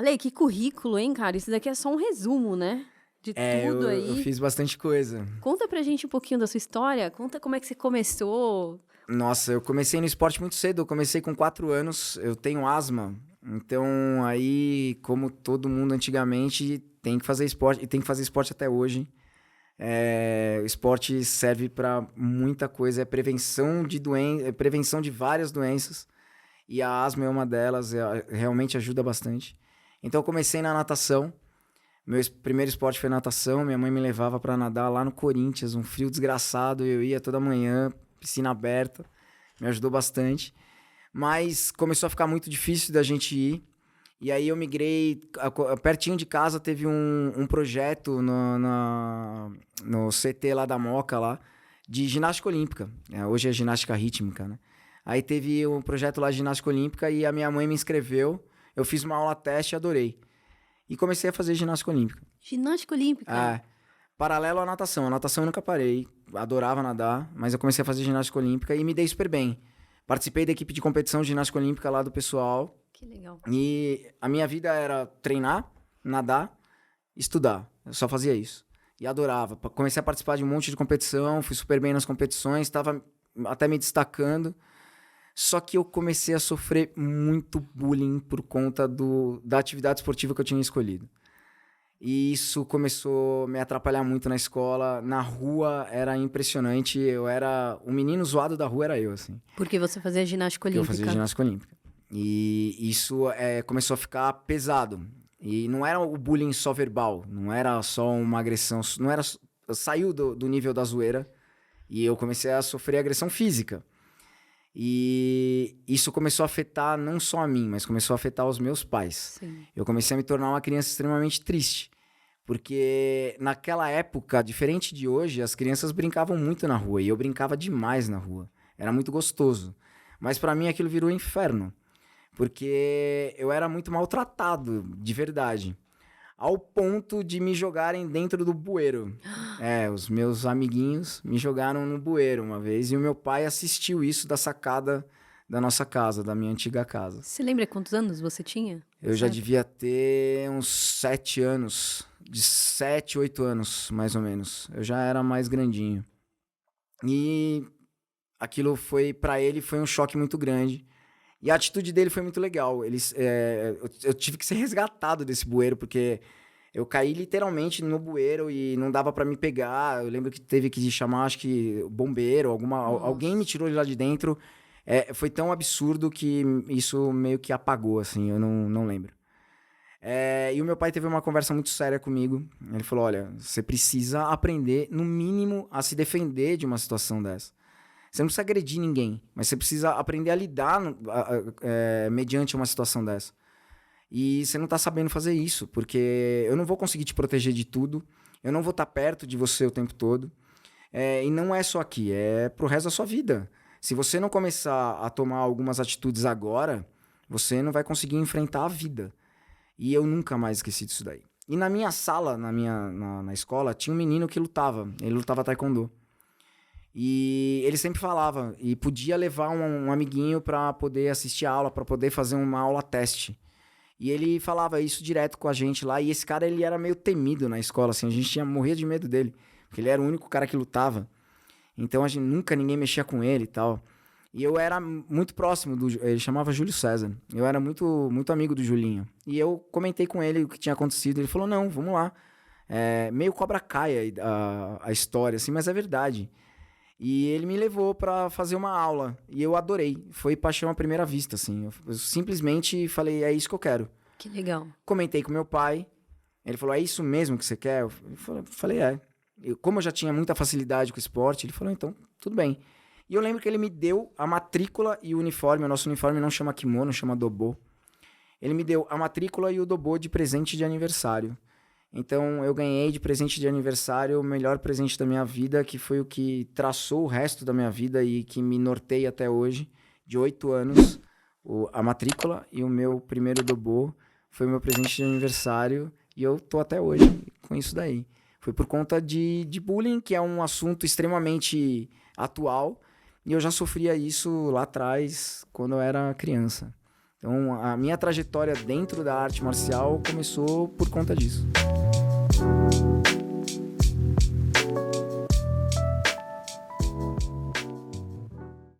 Ale, que currículo, hein, cara? Isso daqui é só um resumo, né? De tudo Eu aí. fiz bastante coisa. Conta pra gente um pouquinho da sua história. Conta como é que você começou. Nossa, eu comecei no esporte muito cedo. Eu comecei com 4 anos. Eu tenho asma. Então, aí, como todo mundo antigamente, tem que fazer esporte. E tem que fazer esporte até hoje. O esporte serve para muita coisa. É prevenção de é prevenção de várias doenças. E a asma é uma delas. Realmente ajuda bastante. Então, eu comecei na natação. Primeiro esporte foi natação. Minha mãe me levava para nadar lá no Corinthians, um frio desgraçado. Eu ia toda manhã, piscina aberta. Me ajudou bastante. Mas começou a ficar muito difícil da gente ir. E aí eu migrei. Pertinho de casa teve um projeto no CT lá da Moca, lá, de ginástica olímpica. Hoje é ginástica rítmica, né? Aí teve um projeto lá de ginástica olímpica e a minha mãe me inscreveu. Eu fiz uma aula teste e adorei. E comecei a fazer ginástica olímpica. Ginástica olímpica. Paralelo à natação. A natação eu nunca parei. Adorava nadar, mas eu comecei a fazer ginástica olímpica e me dei super bem. Participei da equipe de competição de ginástica olímpica lá do pessoal. Que legal. E a minha vida era treinar, nadar, estudar. Eu só fazia isso. E adorava. Comecei a participar de um monte de competição, fui super bem nas competições, estava até me destacando. Só que eu comecei a sofrer muito bullying por conta da atividade esportiva que eu tinha escolhido. E isso começou a me atrapalhar muito na escola. Na rua era impressionante. O menino zoado da rua era eu, assim. Porque você fazia ginástica Porque eu olímpica. fazia ginástica olímpica. E isso começou a ficar pesado. E não era o bullying só verbal. Não era só uma agressão. Não era, saiu do nível da zoeira. E eu comecei a sofrer agressão física. E isso começou a afetar não só a mim, mas começou a afetar os meus pais. Sim. Eu comecei a me tornar uma criança extremamente triste. Porque naquela época, diferente de hoje, as crianças brincavam muito na rua. E eu brincava demais na rua. Era muito gostoso. Mas pra mim aquilo virou um inferno. Porque eu era muito maltratado, de verdade. Ao ponto de me jogarem dentro do bueiro. Os meus amiguinhos me jogaram no bueiro uma vez. E o meu pai assistiu isso da sacada da nossa casa, da minha antiga casa. Você lembra quantos anos você tinha? Eu já devia ter uns 7 anos. De 7, 8 anos, mais ou menos. Eu já era mais grandinho. E aquilo pra ele foi um choque muito grande. E a atitude dele foi muito legal. Eu tive que ser resgatado desse bueiro, porque eu caí literalmente no bueiro e não dava pra me pegar. Eu lembro que teve que chamar, acho que, bombeiro, alguém me tirou de lá de dentro. Foi tão absurdo que isso meio que apagou, assim, eu não lembro. E o meu pai teve uma conversa muito séria comigo. Ele falou, olha, você precisa aprender, no mínimo, a se defender de uma situação dessa. Você não precisa agredir ninguém, mas você precisa aprender a lidar mediante uma situação dessa. E você não tá sabendo fazer isso, porque eu não vou conseguir te proteger de tudo, eu não vou estar perto de você o tempo todo. E não é só aqui, é pro resto da sua vida. Se você não começar a tomar algumas atitudes agora, você não vai conseguir enfrentar a vida. E eu nunca mais esqueci disso daí. E na minha sala, na escola, tinha um menino que lutava. Ele lutava taekwondo. E ele sempre falava, e podia levar um amiguinho para poder assistir a aula, para poder fazer uma aula teste. E ele falava isso direto com a gente lá, e esse cara, ele era meio temido na escola, assim, a gente morria de medo dele, porque ele era o único cara que lutava. Então nunca ninguém mexia com ele e tal. E eu era muito próximo ele chamava Júlio César. Eu era muito, muito amigo do Julinho. E eu comentei com ele o que tinha acontecido, ele falou, não, vamos lá. Meio Cobra Kai a história, assim, mas é verdade. E ele me levou pra fazer uma aula. E eu adorei. Foi paixão à primeira vista, assim. Eu simplesmente falei, é isso que eu quero. Que legal. Comentei com meu pai. Ele falou, é isso mesmo que você quer? Eu falei, é. Como eu já tinha muita facilidade com o esporte, ele falou, então, tudo bem. E eu lembro que ele me deu a matrícula e o uniforme. O nosso uniforme não chama kimono, chama dobô. Ele me deu a matrícula e o dobô de presente de aniversário. Então, eu ganhei de presente de aniversário o melhor presente da minha vida, que foi o que traçou o resto da minha vida e que me norteia até hoje, de 8 anos. A matrícula e o meu primeiro dobô foi o meu presente de aniversário e eu tô até hoje com isso daí. Foi por conta de bullying, que é um assunto extremamente atual, e eu já sofria isso lá atrás, quando eu era criança. Então, a minha trajetória dentro da arte marcial começou por conta disso.